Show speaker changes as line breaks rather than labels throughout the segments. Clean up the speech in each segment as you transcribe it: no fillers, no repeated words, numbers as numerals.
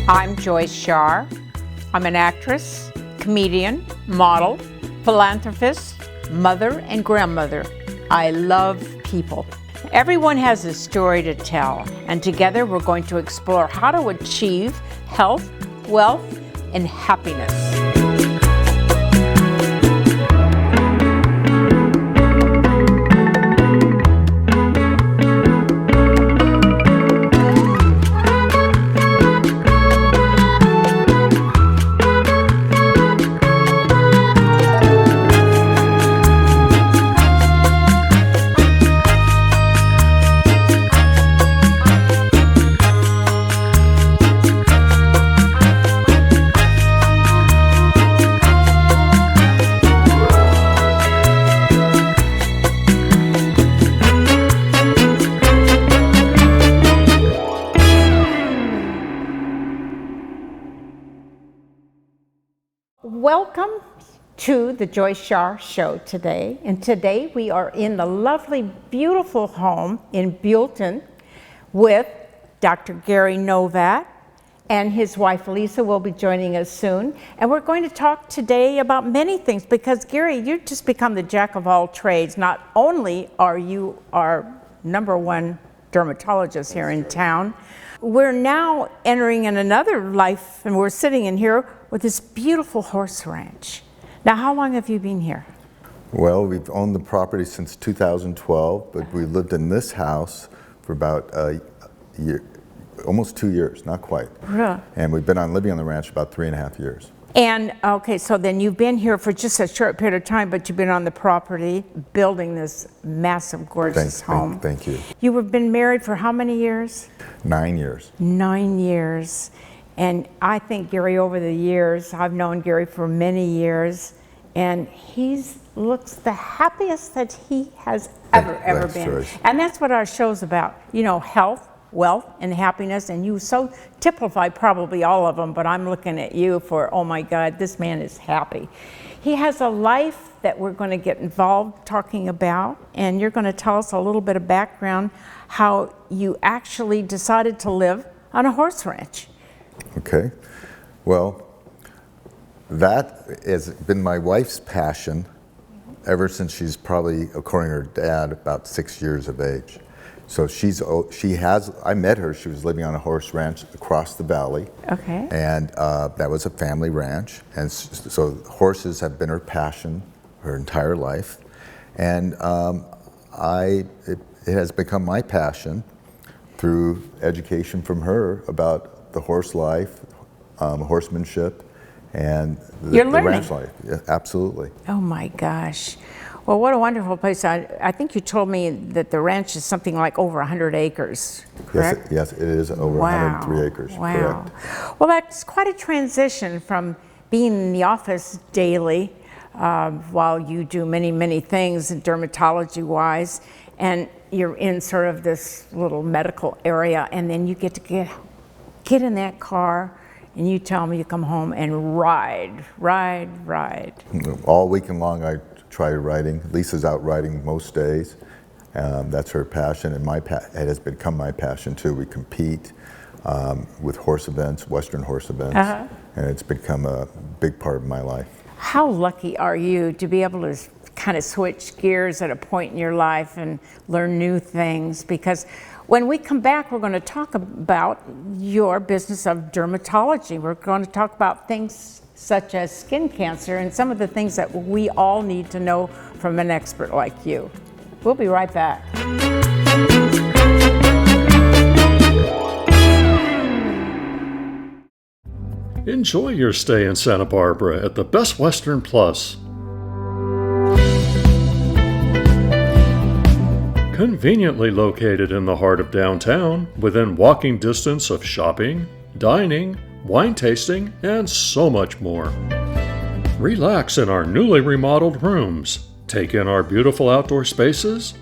I'm Joyce Shaar. I'm an actress, comedian, model, philanthropist, mother, and grandmother. I love people. Everyone has a story to tell, and together we're going to explore how to achieve health, wealth, and happiness. Welcome to the Joyce Shaar Show today. And today we are in the lovely, beautiful home in Buellton with Dr. Gary Novat, and his wife Lisa will be joining us soon. And we're going to talk today about many things because Gary, you've just become the jack of all trades. Not only are you our #1 dermatologist here in town, we're now entering in another life, and we're sitting in here with this beautiful horse ranch. Now, how long have you been here?
Well, we've owned the property since 2012, but we lived in this house for about a year, almost 2 years, not quite.
Really?
And we've been living on the ranch about 3.5 years.
And, okay, so then you've been here for just a short period of time, but you've been on the property building this massive, gorgeous home.
Thank you.
You have been married for how many years?
9 years.
9 years. And I think Gary, over the years, I've known Gary for many years, and he looks the happiest that he has ever been.
Joyce.
And that's what our show's about, you know, health, wealth, and happiness. And you so typify probably all of them, but I'm looking at you for, oh my God, this man is happy. He has a life that we're going to get involved talking about, and you're going to tell us a little bit of background how you actually decided to live on a horse ranch.
Okay. Well, that has been my wife's passion ever since she's probably, according to her dad, about 6 years of age. So I met her, she was living on a horse ranch across the valley. Okay. And that was a family ranch. And so horses have been her passion her entire life. And it has become my passion through education from her about the horse life, horsemanship, and the ranch life. Yeah, absolutely.
Oh my gosh. Well, what a wonderful place. I think you told me that the ranch is something like over 100 acres, correct?
Yes, it is over 103 acres,
wow.
Correct.
Well, that's quite a transition from being in the office daily while you do many, many things dermatology-wise, and you're in sort of this little medical area, and then you get to get in that car, and you tell me you come home and ride.
All weekend long I try riding. Lisa's out riding most days. That's her passion, and it has become my passion too. We compete with horse events, Western horse events, and it's become a big part of my life.
How lucky are you to be able to kind of switch gears at a point in your life and learn new things? Because when we come back, we're going to talk about your business of dermatology. We're going to talk about things such as skin cancer and some of the things that we all need to know from an expert like you. We'll be right back.
Enjoy your stay in Santa Barbara at the Best Western Plus. Conveniently located in the heart of downtown, within walking distance of shopping, dining, wine tasting, and so much more. Relax in our newly remodeled rooms, take in our beautiful outdoor spaces,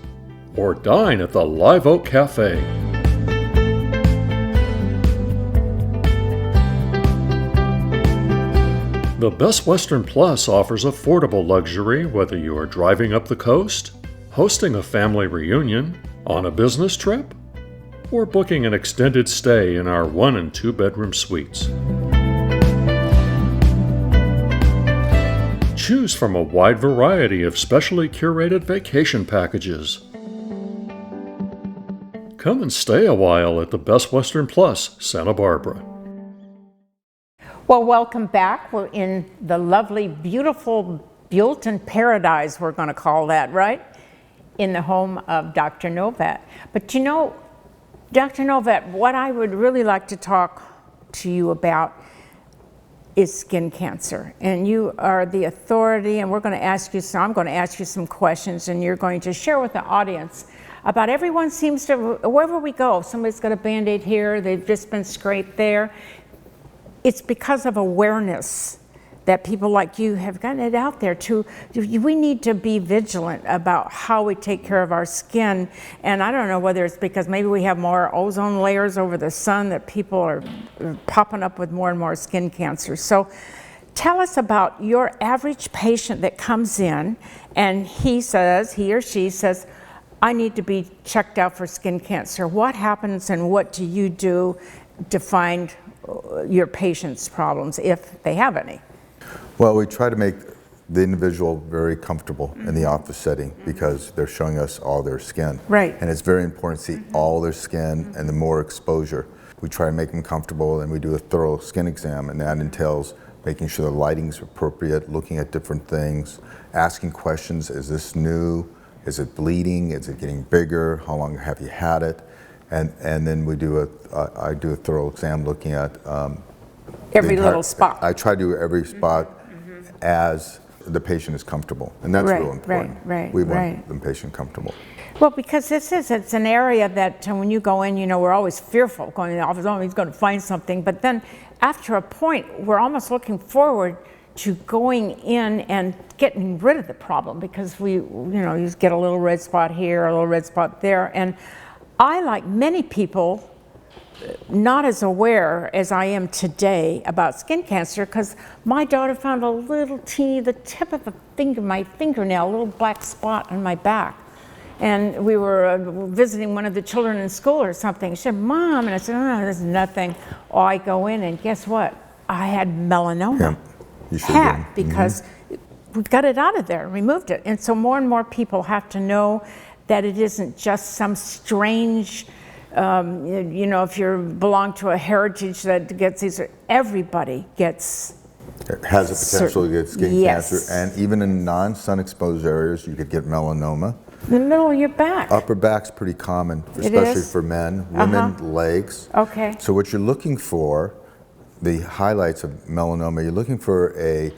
or dine at the Live Oak Cafe. The Best Western Plus offers affordable luxury whether you are driving up the coast, hosting a family reunion, on a business trip, or booking an extended stay in our 1 and 2 bedroom suites. Choose from a wide variety of specially curated vacation packages. Come and stay a while at the Best Western Plus, Santa Barbara.
Well, welcome back. We're in the lovely, beautiful Buellton paradise, we're going to call that, right? In the home of Dr. Novat. But you know, Dr. Novat, what I would really like to talk to you about is skin cancer. And you are the authority, and I'm going to ask you some questions, and you're going to share with the audience about everyone seems to, wherever we go, somebody's got a Band-Aid here, they've just been scraped there. It's because of awareness that people like you have gotten it out there too. We need to be vigilant about how we take care of our skin. And I don't know whether it's because maybe we have more ozone layers over the sun that people are popping up with more and more skin cancer. So tell us about your average patient that comes in and he or she says, I need to be checked out for skin cancer. What happens and what do you do to find your patients' problems, if they have any?
Well, we try to make the individual very comfortable in the office setting because they're showing us all their skin.
Right.
And it's very important to see all their skin and the more exposure. We try to make them comfortable and we do a thorough skin exam, and that entails making sure the lighting's appropriate, looking at different things, asking questions, is this new? Is it bleeding? Is it getting bigger? How long have you had it? And then I do a thorough exam looking at
every little spot.
I try to do every spot as the patient is comfortable, and that's real important. We want the patient comfortable.
Well, because it's an area that when you go in, we're always fearful going in the office, oh, he's going to find something. But then after a point, we're almost looking forward to going in and getting rid of the problem, because you just get a little red spot here, a little red spot there. And I, like many people, not as aware as I am today about skin cancer, because my daughter found a little teeny, the tip of my fingernail, a little black spot on my back. And we were visiting one of the children in school or something. She said, Mom, and I said, oh, there's nothing. Oh, I go in and guess what? I had melanoma.
Yeah, you should have.
Because we got it out of there, removed it. And so more and more people have to know that it isn't just some strange, if you belong to a heritage that gets these, everybody gets.
It has a potential to get skin cancer, and even in non-sun exposed areas, you could get melanoma.
In the middle of your back.
Upper back's pretty common, especially for men. Women, legs.
Okay.
So what you're looking for, the highlights of melanoma, you're looking for a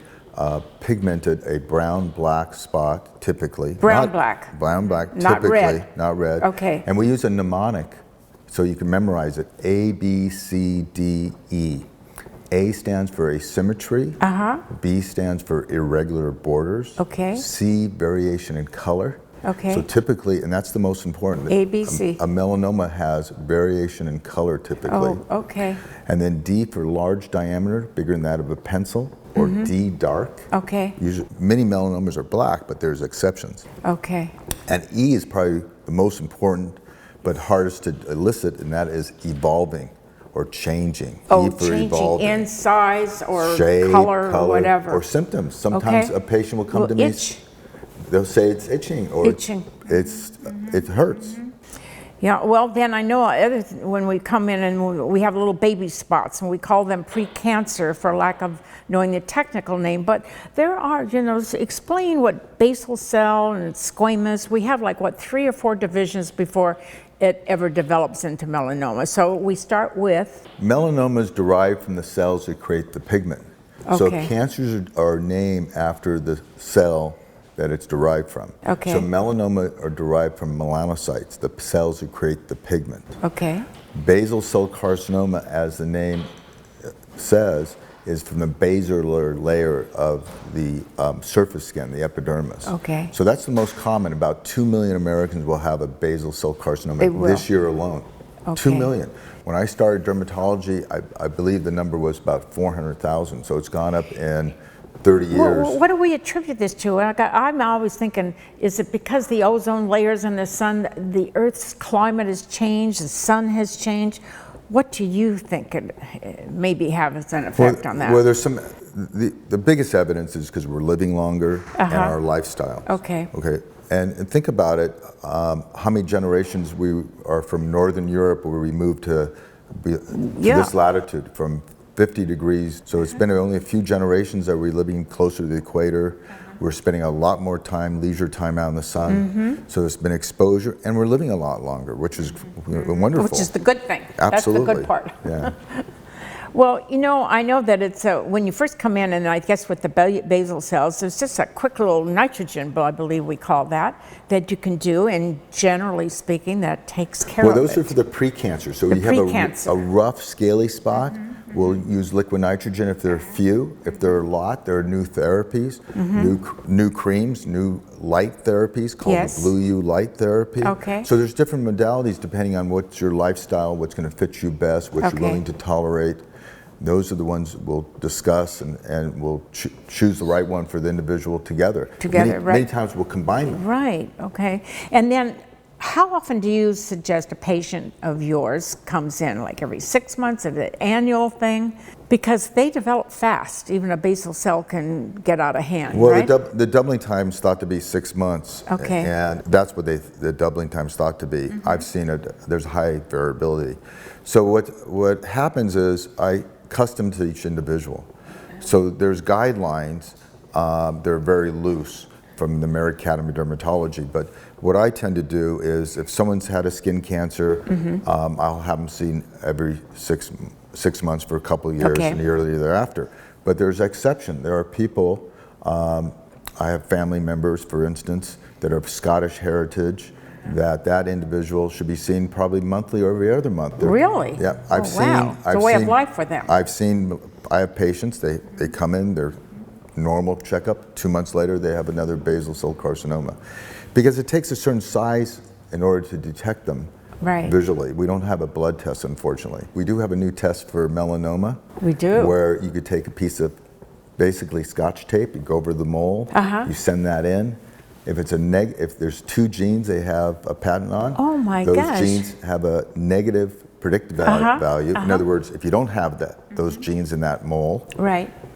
pigmented, brown-black spot, typically.
Brown-black.
Brown-black,
Not
typically.
red.
Not red.
Okay.
And we use a mnemonic, so you can memorize it. A, B, C, D, E. A stands for asymmetry. B stands for irregular borders.
Okay.
C, variation in color.
Okay.
So typically, and that's the most important.
A, B, C.
A melanoma has variation in color typically.
Oh, okay.
And then D for large diameter, bigger than that of a pencil, or D dark.
Okay.
Usually, many melanomas are black, but there's exceptions.
Okay.
And E is probably the most important, but hardest to elicit, and that is evolving or changing.
Oh,
E for
changing
evolving.
in size or
Shape,
color or whatever.
Or symptoms. Sometimes a patient will come to me.
Itch.
They'll say it's itching, or it hurts.
Yeah, well, then I know when we come in and we have little baby spots, and we call them pre-cancer for lack of knowing the technical name. But there are, explain what basal cell and squamous, we have 3 or 4 divisions before it ever develops into melanoma. So we start with?
Melanoma is derived from the cells that create the pigment.
Okay.
So cancers are named after the cell that it's derived from.
Okay.
So melanoma are derived from melanocytes, the cells that create the pigment.
Okay.
Basal cell carcinoma, as the name says, is from the basilar layer of the surface skin, the epidermis.
Okay.
So that's the most common. About 2 million Americans will have a basal cell carcinoma this year alone.
Okay.
2 million. When I started dermatology, I believe the number was about 400,000. So it's gone up in 30 years.
What do we attribute this to? I'm always thinking, is it because the ozone layers in the sun, the Earth's climate has changed, the sun has changed? What do you think it maybe has an effect on that?
Well, there's some, the biggest evidence is because we're living longer and our lifestyle.
Okay.
Okay. And think about it, how many generations we are from Northern Europe where we moved to this latitude from 50 degrees. So it's been only a few generations that we're living closer to the equator. We're spending a lot more time, leisure time out in the sun. So it's been exposure, and we're living a lot longer, which is wonderful.
Which is the good thing.
Absolutely.
That's the good part.
Yeah.
Well, you know, I know that it's when you first come in, and I guess with the basal cells, there's just a quick little nitrogen, I believe we call that you can do, and generally speaking, that takes care of it.
Well, those are for the precancer. So you have a rough, scaly spot. We'll use liquid nitrogen if there are few. If there are a lot, there are new therapies, new creams, new light therapies called the Blue U light therapy.
Okay.
So there's different modalities depending on what's your lifestyle, what's going to fit you best, what you're willing to tolerate. Those are the ones we'll discuss, and we'll choose the right one for the individual together.
Right.
Many times we'll combine them.
Right, okay. And then how often do you suggest a patient of yours comes in? Like every 6 months, is it an annual thing? Because they develop fast. Even a basal cell can get out of hand,
well,
right?
the doubling time is thought to be 6 months.
Okay.
And that's what the doubling time is thought to be. I've seen it, there's high variability. So what happens is I custom to each individual. So there's guidelines, they're very loose from the American Academy of Dermatology, but what I tend to do is if someone's had a skin cancer, I'll have them seen every six months for a couple of years and the year thereafter. But there's exception. There are people, I have family members, for instance, that are of Scottish heritage, that individual should be seen probably monthly or every other month.
Really?
Yeah,
Wow. It's a way of life for them.
I have patients, they come in, they're normal checkup, 2 months later they have another basal cell carcinoma. Because it takes a certain size in order to detect them visually. We don't have a blood test, unfortunately. We do have a new test for melanoma. We do. Where you could take a piece of basically Scotch tape, you go over the mole, you send that in. If it's if there's 2 genes they have a patent on, those genes have a negative predictive value. In other words, if you don't have those genes in that mole,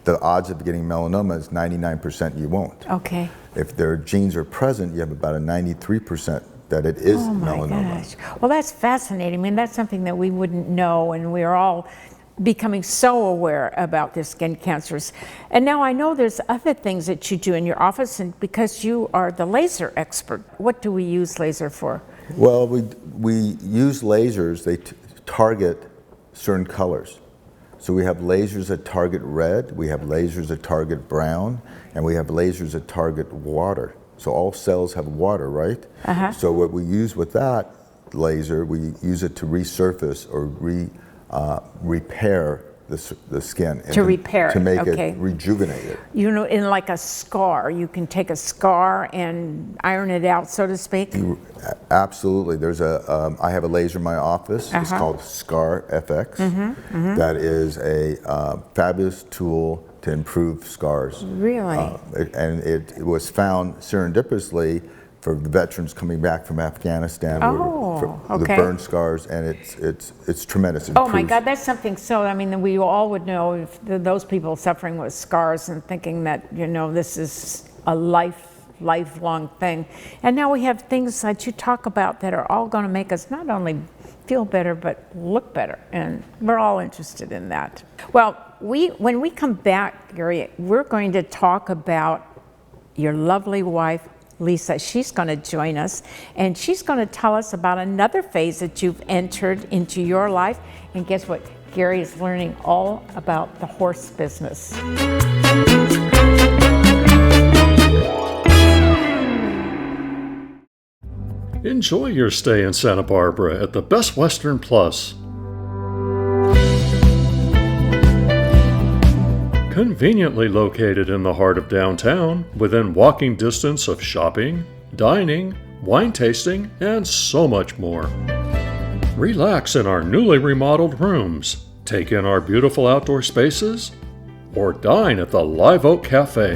the odds of getting melanoma is 99% you won't. Okay. If their genes are present, you have about a 93% that it is melanoma. Gosh.
Well, that's fascinating. I mean, that's something that we wouldn't know, and we're all becoming so aware about the skin cancers. And now I know there's other things that you do in your office, and because you are the laser expert. What do we use laser for?
Well, we use lasers, they target certain colors. So we have lasers that target red, we have lasers that target brown, and we have lasers that target water. So all cells have water, right? So what we use with that laser, we use it to resurface or repair the skin. And to make it rejuvenate it.
You know, in like a scar, you can take a scar and iron it out, so to speak?
Absolutely. There's I have a laser in my office. It's called Scar FX. That is a fabulous tool to improve scars. Really? And it was found serendipitously for the veterans coming back from Afghanistan the burn scars, and it's tremendous.
Oh my God, that's something. So I mean, we all would know if those people suffering with scars and thinking that, you know, this is a lifelong thing. And now we have things that you talk about that are all going to make us not only feel better but look better, and we're all interested in that. Well, when we come back, Gary, we're going to talk about your lovely wife, Lisa. She's going to join us, and she's going to tell us about another phase that you've entered into your life. And guess what? Gary is learning all about the horse business.
Enjoy your stay in Santa Barbara at the Best Western Plus. Conveniently located in the heart of downtown, within walking distance of shopping, dining, wine tasting, and so much more. Relax in our newly remodeled rooms. Take in our beautiful outdoor spaces. or dine at the Live Oak Cafe.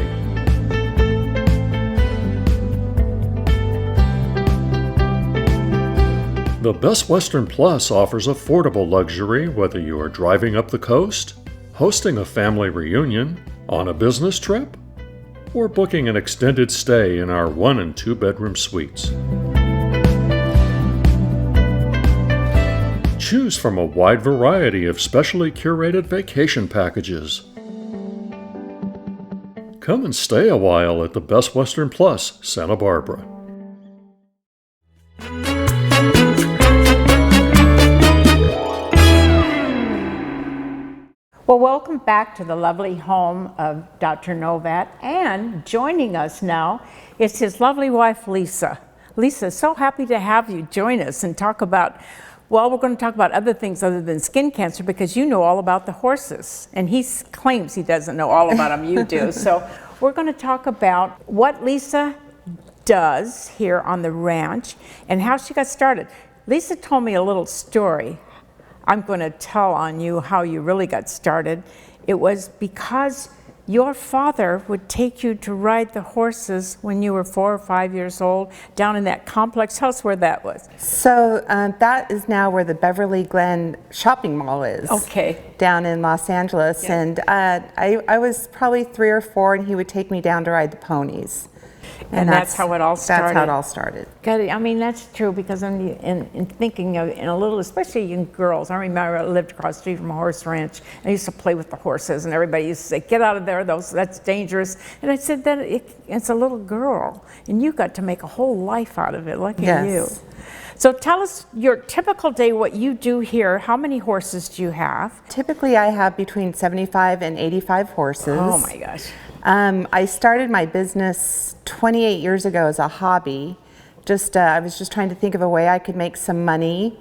The Best Western Plus offers affordable luxury whether you are driving up the coast, hosting a family reunion, on a business trip, or booking an extended stay in our 1 and 2 bedroom suites. Choose from a wide variety of specially curated vacation packages. Come and stay a while at the Best Western Plus, Santa Barbara.
Well, welcome back to the lovely home of Dr. Novat, and joining us now is his lovely wife, Lisa. Lisa, so happy to have you join us and talk about, well, we're going to talk about other things other than skin cancer because you know all about the horses, and he claims he doesn't know all about them, you do. So we're going to talk about what Lisa does here on the ranch and how she got started. Lisa told me a little story. I'm going to tell on you how you really got started. It was because your father would take you to ride the horses when you were 4 or 5 years old down in that complex. Tell us where that was.
So that is now where the Beverly Glen shopping mall is.
Okay.
Down in Los Angeles.
Yeah.
And I was probably 3 or 4, and he would take me down to ride the ponies.
And that's how it all started.
That's how it all started.
God, I mean, that's true because in thinking of, in a little, especially in girls, I remember I lived across the street from a horse ranch. And I used to play with the horses, and everybody used to say, "Get out of there, that's dangerous." And I said, it's a little girl, and you got to make a whole life out of it. Lucky you. So tell us your typical day, what you do here. How many horses do you have?
Typically, I have between 75 and 85 horses.
Oh my gosh.
I started my business 28 years ago as a hobby. I was just trying to think of a way I could make some money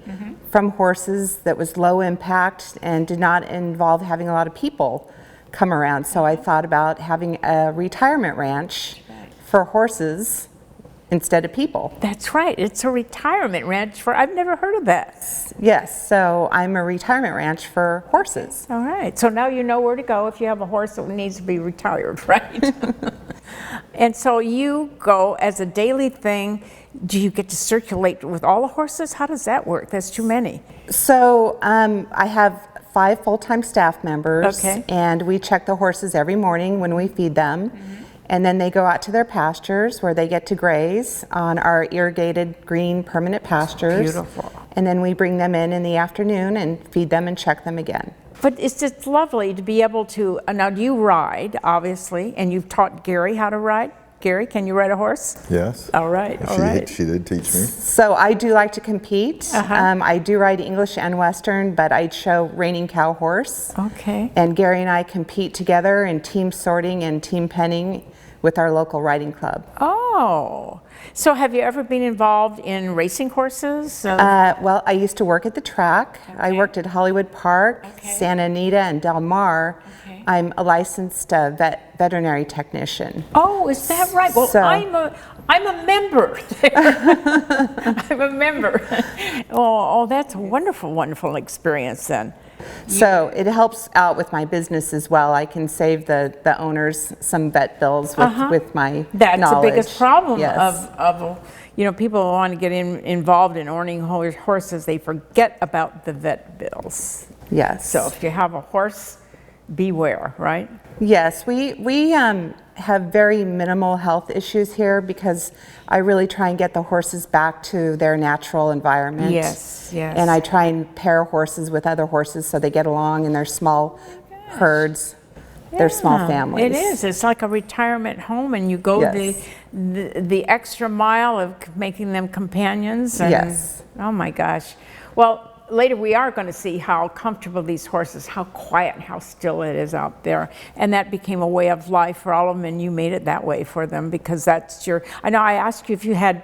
from horses that was low impact and did not involve having a lot of people come around. So I thought about having a retirement ranch for horses instead of people.
That's right. It's a retirement ranch I've never heard of that.
Yes, so I'm a retirement ranch for horses.
All right. So now you know where to go if you have a horse that needs to be retired, right? And so you go as a daily thing. Do you get to circulate with all the horses? How does that work? That's too many.
So I have 5 full-time staff members,
Okay.
and we check the horses every morning when we feed them. And then they go out to their pastures where they get to graze on our irrigated green permanent pastures.
Beautiful.
And then we bring them in the afternoon and feed them and check them again.
But it's just lovely to be able to, now do you ride, obviously, and you've taught Gary how to ride? Gary, can you ride a horse?
Yes.
All right, all right.
She did teach me.
So I do like to compete. I do ride English and Western, but I show reining cow horse.
Okay.
And Gary and I compete together in team sorting and team penning with our local riding club.
Oh, so have you ever been involved in racing horses?
Well, I used to work at the track. I worked at Hollywood Park, Santa Anita, and Del Mar.
Okay.
I'm a licensed veterinary technician.
Oh, is that right? Well,
So-
I'm a member there. I'm a member. Oh, that's a wonderful, wonderful experience then.
So it helps out with my business as well. I can save the owners some vet bills with my
That's
knowledge.
the biggest problem
Yes.
of people who want to get involved in owning horses. They forget about the vet bills.
Yes.
So if you have a horse, beware, right?
Yes, we have very minimal health issues here because I really try and get the horses back to their natural environment.
Yes, yes.
And I try and pair horses with other horses so they get along in their small herds, their small
Yeah,
families.
It is. It's like a retirement home, and you go
Yes.
the extra mile of making them companions. And,
Yes.
Oh my gosh. Well, later we are going to see how comfortable these horses, how quiet and how still it is out there. And that became a way of life for all of them, and you made it that way for them because that's I know I asked you if you had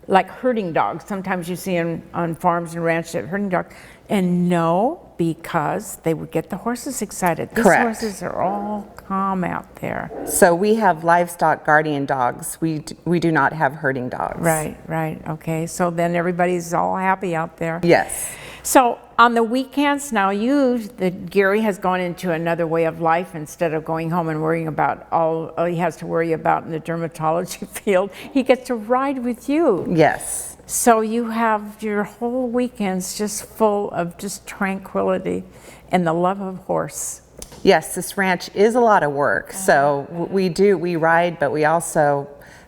like herding dogs. Sometimes you see on farms and ranches that herding dogs. And no, because they would get the horses excited. These
Correct.
horses are all calm out there.
So we have livestock guardian dogs. We do not have herding dogs.
Right, okay. So then everybody's all happy out there.
Yes.
So on the weekends, now Gary has gone into another way of life. Instead of going home and worrying about all he has to worry about in the dermatology field, he gets to ride with you.
Yes.
So you have your whole weekends just full of just tranquility and the love of horse.
Yes, this ranch is a lot of work. So we ride, but we also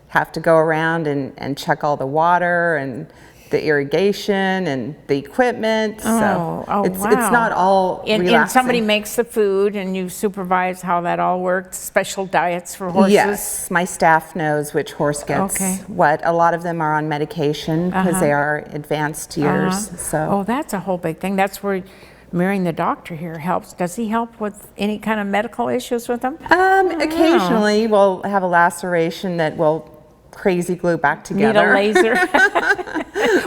have to go around and check all the water and the irrigation and the equipment.
Oh,
it's
wow.
not all relaxing.
And somebody makes the food and you supervise how that all works, special diets for horses?
Yes, my staff knows which horse gets what. A lot of them are on medication because they are advanced years. So.
Oh, that's a whole big thing. That's where marrying the doctor here helps. Does he help with any kind of medical issues with them?
Occasionally we'll have a laceration that will crazy glue back together.
Need a laser?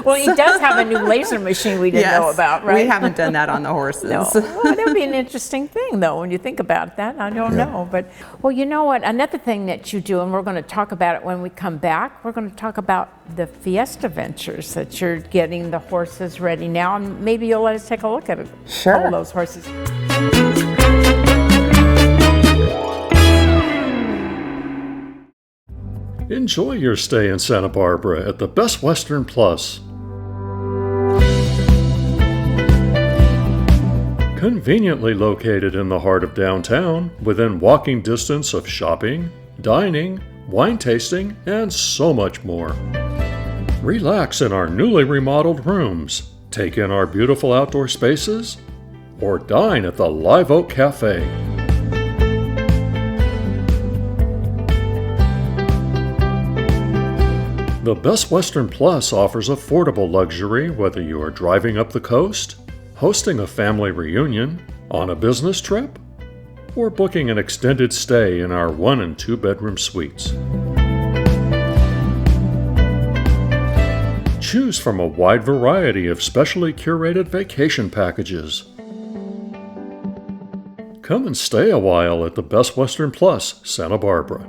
Well, he does have a new laser machine we didn't know about, right?
We haven't done that on the horses.
No. Well, that would be an interesting thing, though, when you think about that. I don't know. But, well, you know what? Another thing that you do, and we're going to talk about it when we come back, we're going to talk about the Fiesta ventures that you're getting the horses ready now. And maybe you'll let us take a look at it.
Sure.
All those horses.
Enjoy your stay in Santa Barbara at the Best Western Plus. Conveniently located in the heart of downtown, within walking distance of shopping, dining, wine tasting, and so much more. Relax in our newly remodeled rooms, take in our beautiful outdoor spaces, or dine at the Live Oak Cafe. The Best Western Plus offers affordable luxury whether you are driving up the coast, hosting a family reunion, on a business trip, or booking an extended stay in our 1- and 2-bedroom suites. Choose from a wide variety of specially curated vacation packages. Come and stay a while at the Best Western Plus, Santa Barbara.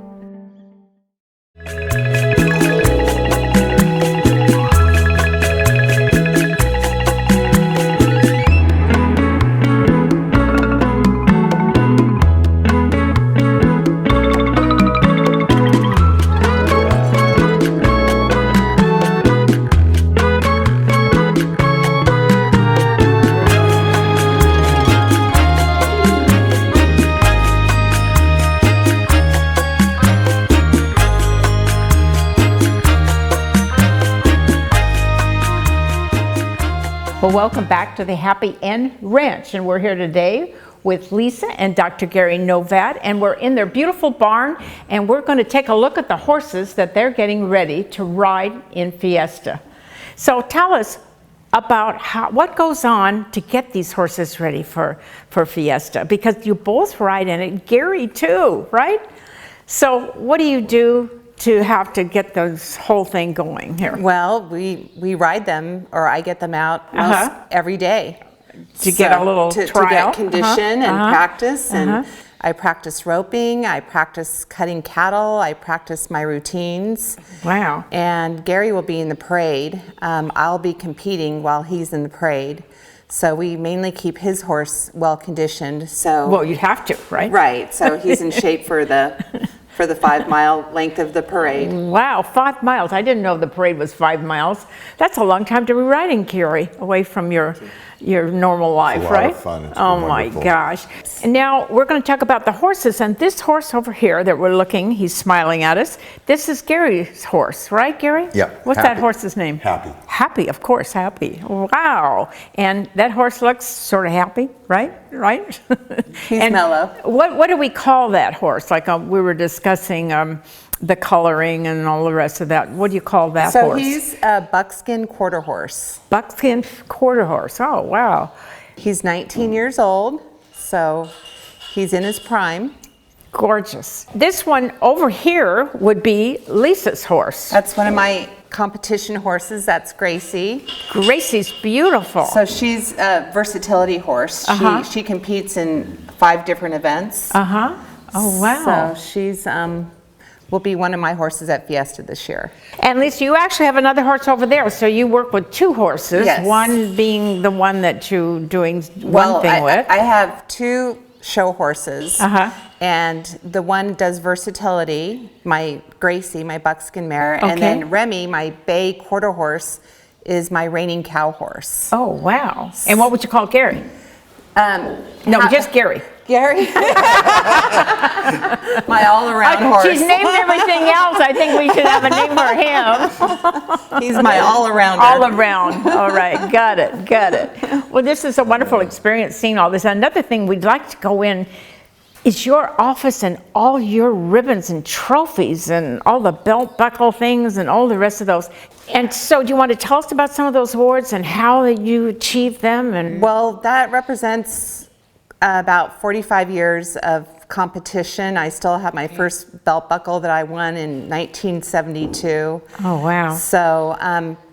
Well, welcome back to the Happy End Ranch, and we're here today with Lisa and Dr. Gary Novat, and we're in their beautiful barn, and we're going to take a look at the horses that they're getting ready to ride in Fiesta. So tell us about what goes on to get these horses ready for Fiesta, because you both ride in it, Gary too, right? So what do you do to have to get this whole thing going here?
Well, we ride them, or I get them out most every day.
To get a little
to
trial?
get condition and practice. And I practice roping, I practice cutting cattle, I practice my routines.
Wow.
And Gary will be in the parade. I'll be competing while he's in the parade. So we mainly keep his horse well conditioned. So
Well, you have to, right?
Right, so he's in shape for the 5-mile length of the parade.
Wow, 5 miles. I didn't know the parade was 5 miles. That's a long time to be riding, Gary, away from your normal life,
It's a lot
right?
of fun. It's
Oh
been
my
wonderful.
gosh. And now we're going to talk about the horses, and this horse over here that we're looking, he's smiling at us. This is Gary's horse, right, Gary?
Yep,
What's that
Happy.
horse's name?
Happy.
Happy, of course, Happy. Wow. And that horse looks sort of happy, right? Right?
He's
And
mellow.
What do we call that horse? Like we were discussing the coloring and all the rest of that. What do you call that
So
horse?
he's a buckskin quarter horse.
Buckskin quarter horse. Oh, wow.
He's 19 years old, so he's in his prime.
Gorgeous. This one over here would be Lisa's horse.
That's one of my competition horses. That's Gracie.
Gracie's beautiful.
So she's a versatility horse. She competes in 5 different events.
Oh, wow.
So she's will be one of my horses at Fiesta this year.
And Lisa, you actually have another horse over there, so you work with 2 horses.
Yes.
One being the one that you're doing one thing with.
I have 2 show horses, and the one does versatility, my Gracie, my buckskin mare, and then Remy, my bay quarter horse, is my reigning cow horse.
Oh, wow. And what would you call Gary? No, just Gary.
Gary? My all-around horse.
She's named everything else. I think we should have a name for him.
He's my all-arounder.
All around. All right. Got it. Got it. Well, this is a wonderful experience seeing all this. Another thing we'd like to go in is your office and all your ribbons and trophies and all the belt buckle things and all the rest of those. And so do you want to tell us about some of those awards and how you achieved them? And
Well, that represents about 45 years of competition. I still have my first belt buckle that I won in 1972.
Oh, wow.
So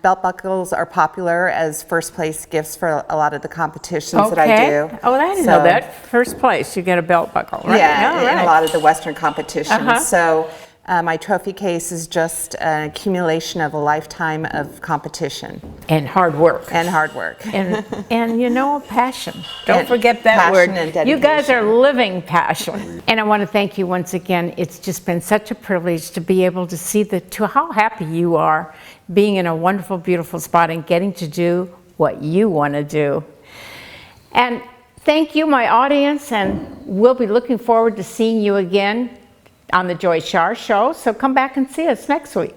belt buckles are popular as first place gifts for a lot of the competitions that I do.
Oh, I didn't know that. First place, you get a belt buckle, right?
Yeah,
All right.
in a lot of the Western competitions. So my trophy case is just an accumulation of a lifetime of competition.
And hard work.
And hard work.
And you know, passion. Don't
And
forget that
passion
word.
and dedication.
You guys are living passion. And I want to thank you once again. It's just been such a privilege to be able to see how happy you are being in a wonderful, beautiful spot and getting to do what you want to do. And thank you, my audience, and we'll be looking forward to seeing you again on the Joyce Shaar Show. So come back and see us next week.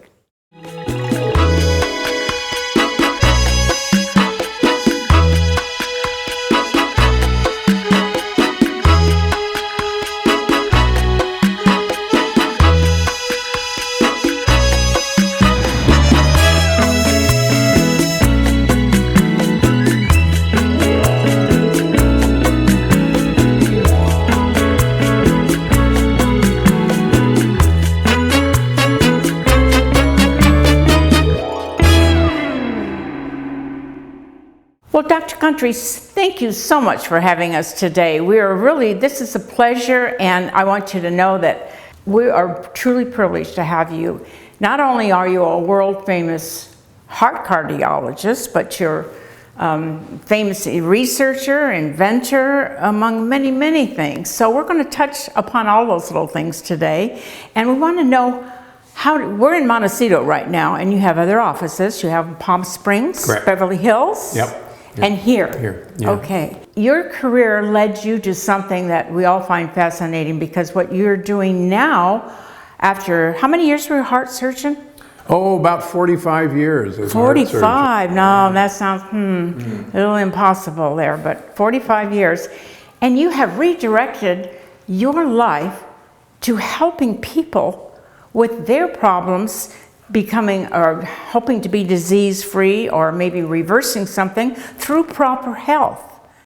Well, Dr. Country, thank you so much for having us today. This is a pleasure, and I want you to know that we are truly privileged to have you. Not only are you a world-famous heart cardiologist, but you're famous researcher, inventor, among many, many things. So we're going to touch upon all those little things today, and we want to know we're in Montecito right now, and you have other offices. You have Palm Springs,
Correct.
Beverly Hills.
Yep.
And here?
Here, yeah.
Okay. Your career led you to something that we all find fascinating, because what you're doing now, after, how many years were you a heart surgeon?
Oh, about 45 years as a heart surgeon.
45, no, that sounds, a little impossible there, but 45 years. And you have redirected your life to helping people with their problems, becoming or hoping to be disease-free or maybe reversing something through proper health.